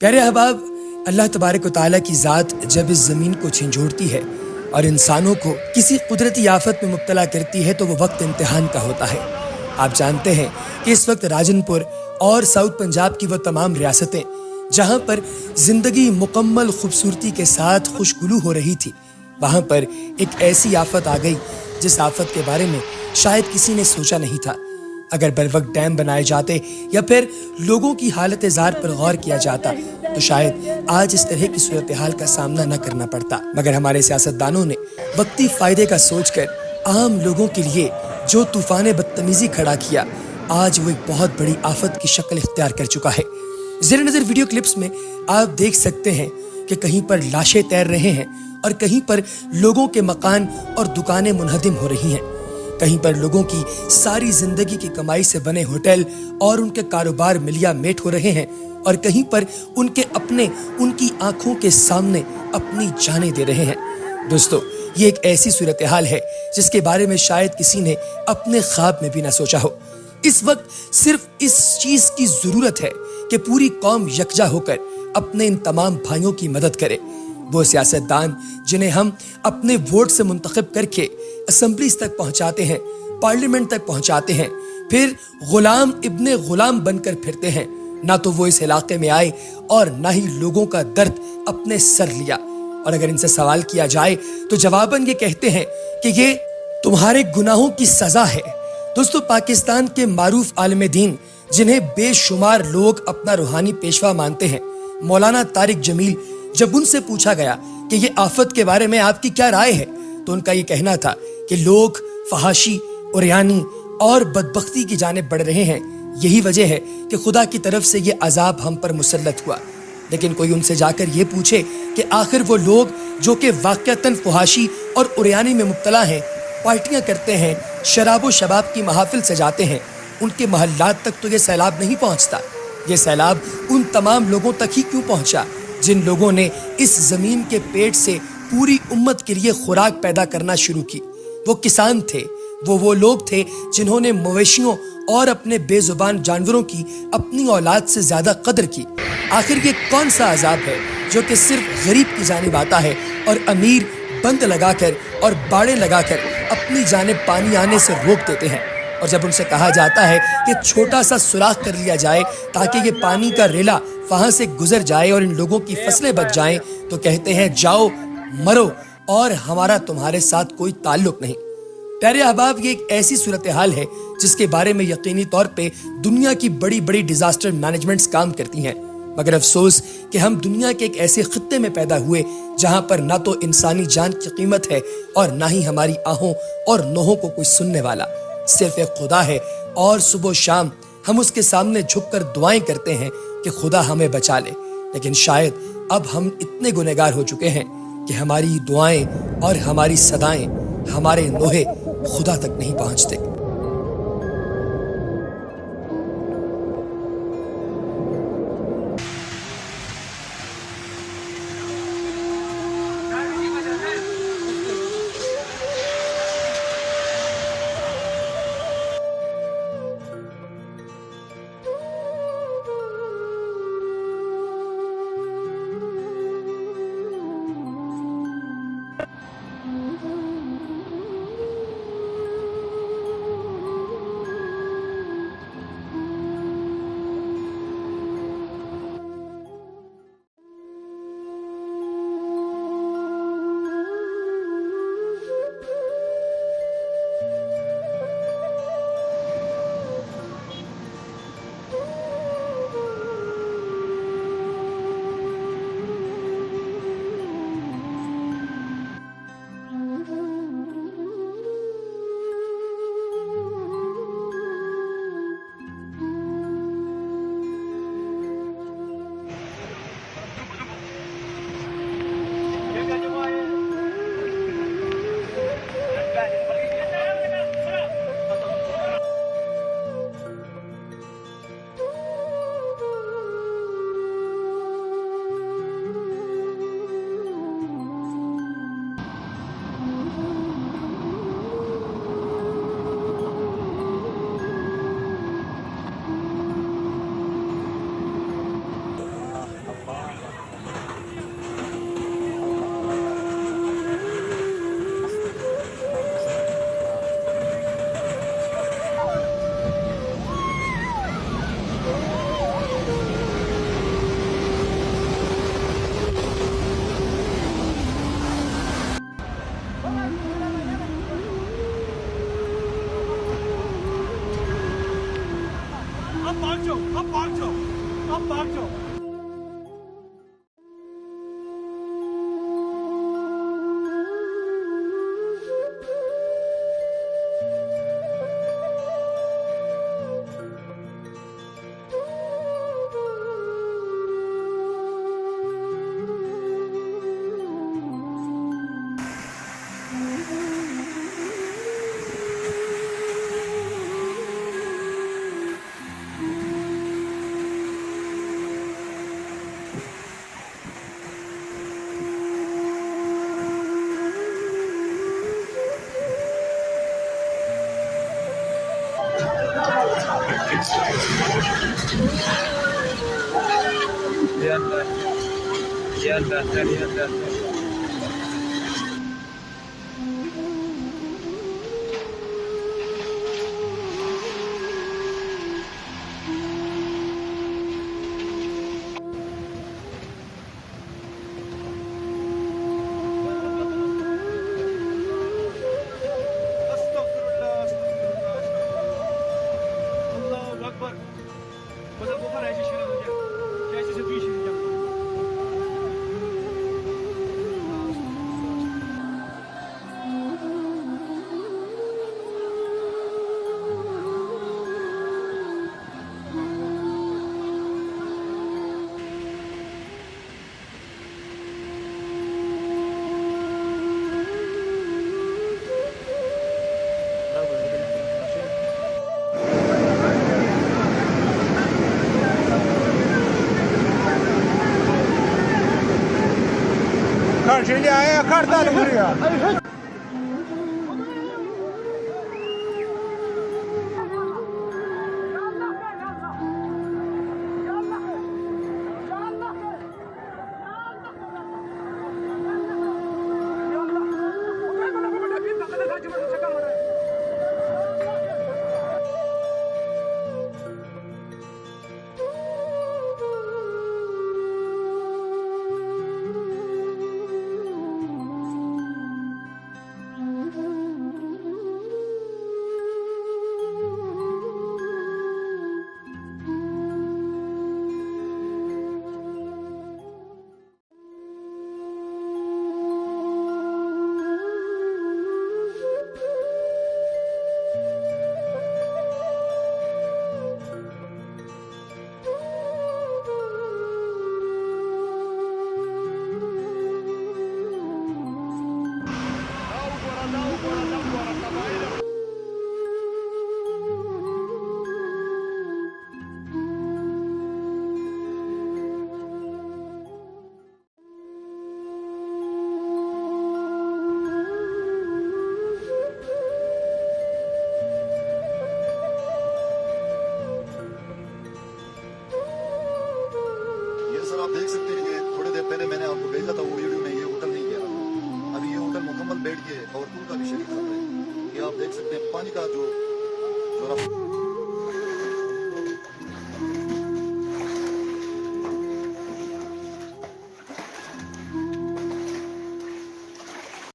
प्यारे अहबाब, अल्लाह तबारक व तआला की ज़ात जब इस ज़मीन को झंझोड़ती है और इंसानों को किसी कुदरती आफत में मुब्तला करती है तो वो वक्त इम्तिहान का होता है। आप जानते हैं कि इस वक्त राजनपुर और साउथ पंजाब की वो तमाम रियासतें जहाँ पर ज़िंदगी मुकम्मल खूबसूरती के साथ खुशगुलू हो रही थी, वहाँ पर एक ऐसी आफत आ गई जिस आफत के बारे में शायद किसी ने सोचा नहीं था। अगर बरवक्त डैम बनाए जाते या फिर लोगों की हालत ज़ार पर गौर किया जाता तो शायद आज इस तरह की सूरत हाल का सामना न करना पड़ता। मगर हमारे सियासतदानों ने वक्ती फायदे का सोचकर आम लोगों के लिए जो तूफान बदतमीजी खड़ा किया, आज वो एक बहुत बड़ी आफत की शक्ल इख्तियार कर चुका है। ज़ेर नज़र वीडियो क्लिप्स में आप देख सकते हैं कि कहीं पर लाशें तैर रहे हैं और कहीं पर लोगों के मकान और दुकानें मुनहदिम हो रही हैं। कहीं पर लोगों की सारी जिंदगी की कमाई से बने होटल और उनके कारोबार मिलिया मेट हो रहे हैं और कहीं पर उनके अपने उनकी आंखों के सामने अपनी जानें दे रहे हैं। दोस्तों, ये एक ऐसी सूरत हाल है जिसके बारे में शायद किसी ने अपने ख्वाब में भी ना सोचा हो। इस वक्त सिर्फ इस चीज की जरूरत है कि पूरी कौम यकजा होकर अपने इन तमाम भाइयों की मदद करे। वो सियासतदान जिन्हें हम अपने वोट से मुंतखब करके असेंबलीज तक पहुंचाते हैं, पार्लियामेंट तक पहुंचाते हैं, फिर गुलाम इब्ने गुलाम बनकर फिरते हैं, ना तो वो इस इलाके में आए और ना ही लोगों का दर्द अपने सर लिया। और अगर इनसे सवाल किया जाए तो जवाबन ये कहते हैं कि ये तुम्हारे गुनाहों की सजा है। दोस्तों, पाकिस्तान के मारूफ आलिम दीन जिन्हें बेशुमार लोग अपना रूहानी पेशवा मानते हैं, मौलाना तारिक जमील, जब उनसे पूछा गया कि ये आफत के बारे में आपकी क्या राय है तो उनका ये कहना था कि लोग फहाशी, उरियानी और बदबख्ती की जानिब बढ़ रहे हैं। यही वजह है कि खुदा की तरफ से ये अजाब हम पर मुसल्लत हुआ। लेकिन कोई उनसे जाकर ये पूछे कि आखिर वो लोग जो कि वाक़तन फहाशी और उरियानी में मुब्तला हैं, पार्टियां करते हैं, शराब व शबाब की महफिल सजाते हैं, उनके महल्लात तक तो ये सैलाब नहीं पहुंचता। ये सैलाब उन तमाम लोगों तक ही क्यों पहुंचा जिन लोगों ने इस जमीन के पेट से पूरी उम्मत के लिए खुराक पैदा करना शुरू की। वो किसान थे, वो लोग थे जिन्होंने मवेशियों और अपने बेजुबान जानवरों की अपनी औलाद से ज्यादा कदर की। आखिर ये कौन सा अजाब है जो कि सिर्फ गरीब की जानिब आता है और अमीर बंद लगाकर और बाड़े लगाकर अपनी जानिब पानी आने से रोक देते हैं। और जब उनसे कहा जाता है कि छोटा सा सुराख कर लिया जाए ताकि ये पानी का रेला वहां से गुजर जाए और इन लोगों की फसलें बच जाएं, तो कहते हैं जाओ मरो और हमारा तुम्हारे साथ कोई ताल्लुक नहीं। प्यारे अहबाब, ये एक ऐसी सूरत हाल है जिसके बारे में यकीनी तौर पे दुनिया की बड़ी बड़ी डिजास्टर मैनेजमेंट्स काम करती हैं। मगर अफसोस कि हम दुनिया के एक ऐसे खित्ते में पैदा हुए जहां पर ना तो इंसानी जान की कीमत है और ना ही हमारी आहों और नोहों को कोई सुनने वाला। सिर्फ एक खुदा है और सुबह शाम हम उसके सामने झुककर दुआएं करते हैं कि खुदा हमें बचा ले। लेकिन शायद अब हम इतने गुनहगार हो चुके हैं कि हमारी दुआएं और हमारी सदाएं, हमारे नोहे खुदा तक नहीं पहुंचते। Allahu Akbar. Pasal bukan aja sini saja. Saya satu sini saja. Karşıya kartal vuruyor. आप देख सकते हैं कि थोड़ी देर पहले मैंने आपको भेजा था वो वीडियो में ये होटल नहीं कह रहा। अभी ये होटल मुकम्मल बैठ के और पुल का भी शरीक है। ये आप देख सकते हैं पानी का जो